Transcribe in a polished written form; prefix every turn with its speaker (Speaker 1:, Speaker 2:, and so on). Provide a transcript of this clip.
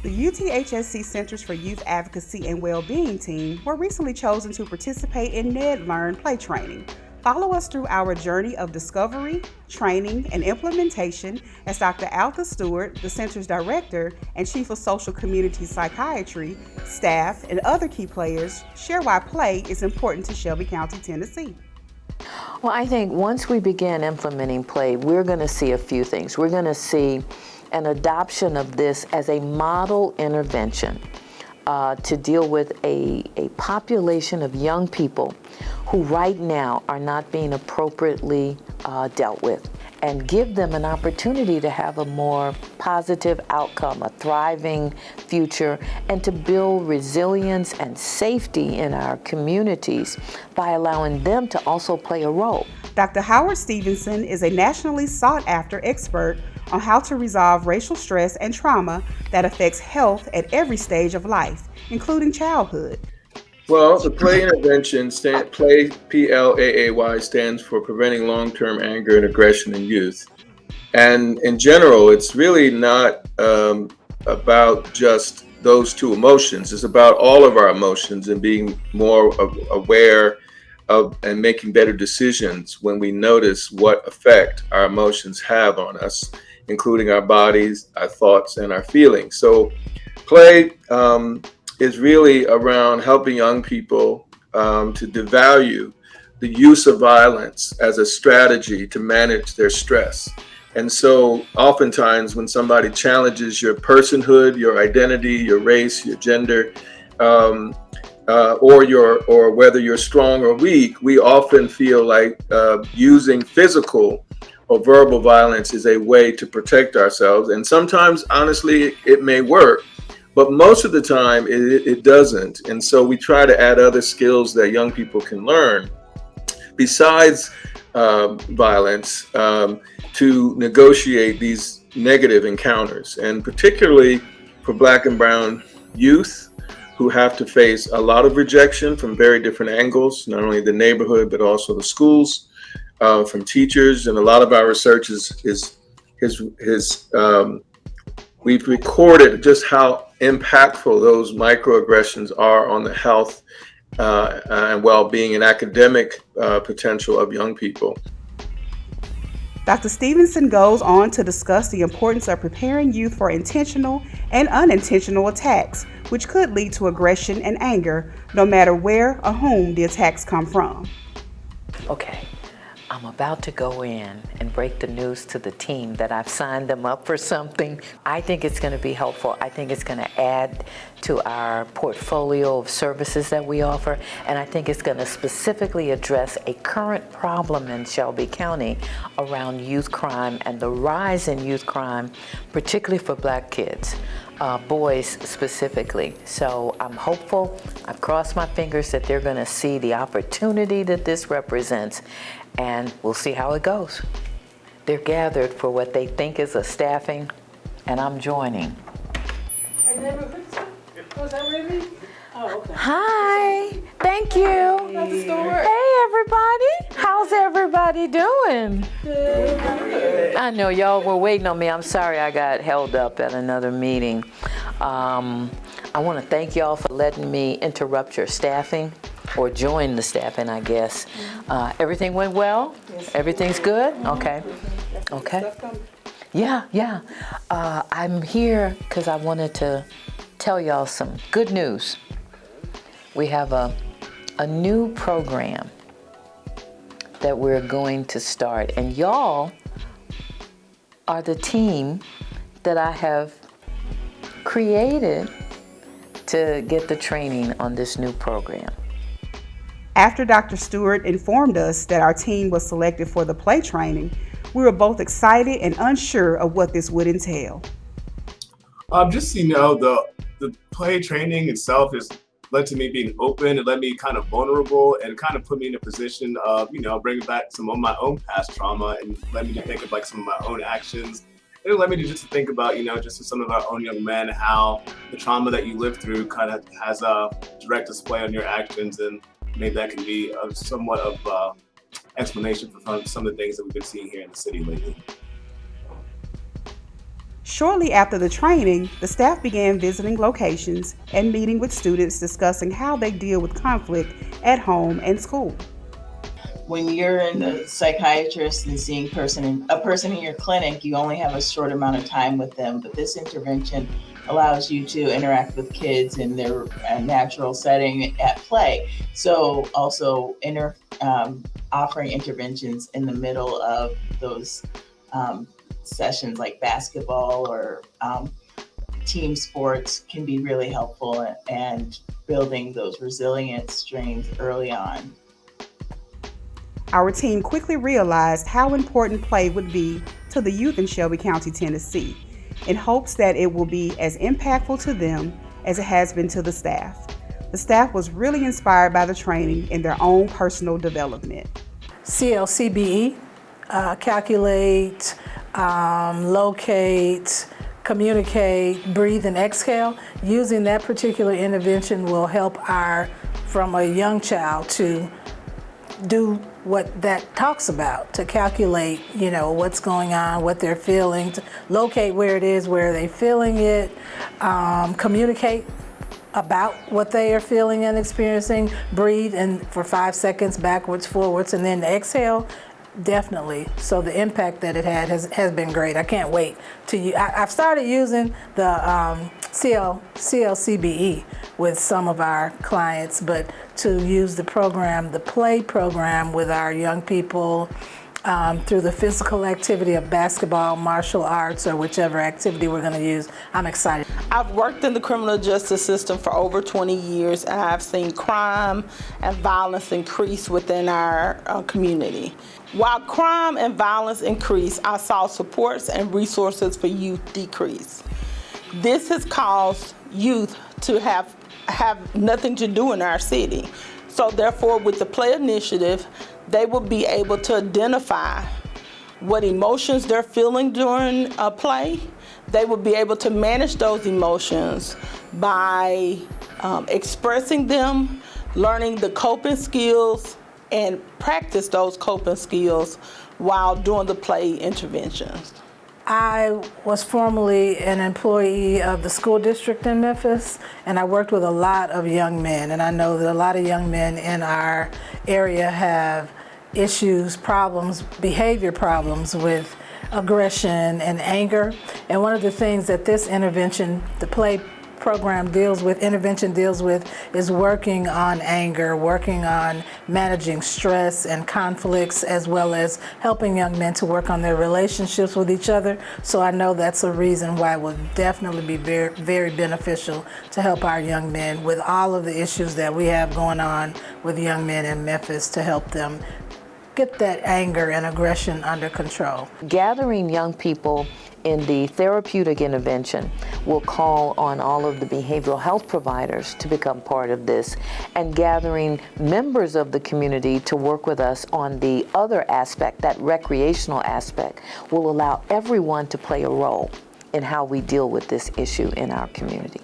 Speaker 1: The UTHSC Centers for Youth Advocacy and Wellbeing team were recently chosen to participate in NED-Learn Play Training. Follow us through our journey of discovery, training, and implementation as Dr. Alta Stewart, the Center's Director and Chief of Social Community Psychiatry, staff, and other key players share why play is important to Shelby County, Tennessee.
Speaker 2: Well, I think once we begin implementing play, we're going to see a few things. We're going to see an adoption of this as a model intervention to deal with a population of young people who right now are not being appropriately dealt with, and give them an opportunity to have a more positive outcome, a thriving future, and to build resilience and safety in our communities by allowing them to also play a role.
Speaker 1: Dr. Howard Stevenson is a nationally sought-after expert on how to resolve racial stress and trauma that affects health at every stage of life, including childhood.
Speaker 3: Well, the play intervention, play, PLAAY, stands for Preventing Long-Term Anger and Aggression in Youth. And in general, it's really not about just those two emotions. It's about all of our emotions and being more aware of and making better decisions when we notice what effect our emotions have on us, including our bodies, our thoughts, and our feelings. So play is really around helping young people to devalue the use of violence as a strategy to manage their stress. And so oftentimes when somebody challenges your personhood, your identity, your race, your gender, or whether you're strong or weak, we often feel like using physical or verbal violence is a way to protect ourselves. And sometimes, honestly, it may work, but most of the time it doesn't. And so we try to add other skills that young people can learn besides violence to negotiate these negative encounters. And particularly for Black and Brown youth who have to face a lot of rejection from very different angles, not only the neighborhood, but also the schools, from teachers. And a lot of our research we've recorded just how impactful those microaggressions are on the health and well-being and academic potential of young people.
Speaker 1: Dr. Stevenson goes on to discuss the importance of preparing youth for intentional and unintentional attacks, which could lead to aggression and anger, no matter where or whom the attacks come from.
Speaker 2: Okay, I'm about to go in and break the news to the team that I've signed them up for something. I think it's going to be helpful. I think it's going to add to our portfolio of services that we offer, and I think it's going to specifically address a current problem in Shelby County around youth crime and the rise in youth crime, particularly for Black kids. Boys specifically. So I'm hopeful, I've crossed my fingers that they're going to see the opportunity that this represents, and we'll see how it goes. They're gathered for what they think is a staffing, and I'm joining.
Speaker 4: Was that Remy? Oh, okay.
Speaker 2: Hi, thank you. Hey everybody, how's everybody doing? Good. I know y'all were waiting on me. I'm sorry I got held up at another meeting. I want to thank y'all for letting me interrupt your staffing, or join the staffing, I guess. Everything went well?
Speaker 4: Yes.
Speaker 2: Everything's good? Okay. Okay. Yeah. I'm here because I wanted to tell y'all some good news. We have a new program that we're going to start, and y'all are the team that I have created to get the training on this new program.
Speaker 1: After Dr. Stewart informed us that our team was selected for the play training, we were both excited and unsure of what this would entail.
Speaker 5: Just so you know, the play training itself has led to me being open. It led me kind of vulnerable and kind of put me in a position of, bringing back some of my own past trauma, and led me to think of like some of my own actions. It led me to just think about, just some of our own young men, how the trauma that you live through kind of has a direct display on your actions, and maybe that can be somewhat of explanation for some of the things that we've been seeing here in the city lately.
Speaker 1: Shortly after the training, the staff began visiting locations and meeting with students discussing how they deal with conflict at home and school.
Speaker 6: When you're in the psychiatrist and seeing a person in your clinic, you only have a short amount of time with them, but this intervention allows you to interact with kids in their natural setting at play. So also offering interventions in the middle of those sessions like basketball or team sports can be really helpful, and building those resilience strains early on.
Speaker 1: Our team quickly realized how important play would be to the youth in Shelby County, Tennessee, in hopes that it will be as impactful to them as it has been to the staff. The staff was really inspired by the training in their own personal development.
Speaker 7: CLCBE, calculate, locate, communicate, breathe, and exhale. Using that particular intervention will help from a young child to do what that talks about, to calculate, what's going on, what they're feeling, to locate where it is, where they're feeling it, communicate about what they are feeling and experiencing, breathe and for 5 seconds backwards, forwards, and then exhale. Definitely. So the impact that it had has been great. I can't wait to I've started using the CLCBE with some of our clients, but to use the play program with our young people through the physical activity of basketball, martial arts, or whichever activity we're going to use, I'm excited.
Speaker 4: I've worked in the criminal justice system for over 20 years, and I've seen crime and violence increase within our community. While crime and violence increase, I saw supports and resources for youth decrease. This has caused youth to have nothing to do in our city. So therefore, with the Play Initiative, they will be able to identify what emotions they're feeling during a play. They will be able to manage those emotions by expressing them, learning the coping skills, and practice those coping skills while doing the play interventions.
Speaker 7: I was formerly an employee of the school district in Memphis, and I worked with a lot of young men, and I know that a lot of young men in our area have issues, problems, behavior problems with aggression and anger. And one of the things that this intervention, the play program intervention deals with, is working on anger, working on managing stress and conflicts, as well as helping young men to work on their relationships with each other. So I know that's a reason why it will definitely be very, very beneficial to help our young men with all of the issues that we have going on with young men in Memphis, to help them get that anger and aggression under control.
Speaker 2: Gathering young people in the therapeutic intervention will call on all of the behavioral health providers to become part of this, and gathering members of the community to work with us on the other aspect, that recreational aspect, will allow everyone to play a role in how we deal with this issue in our community.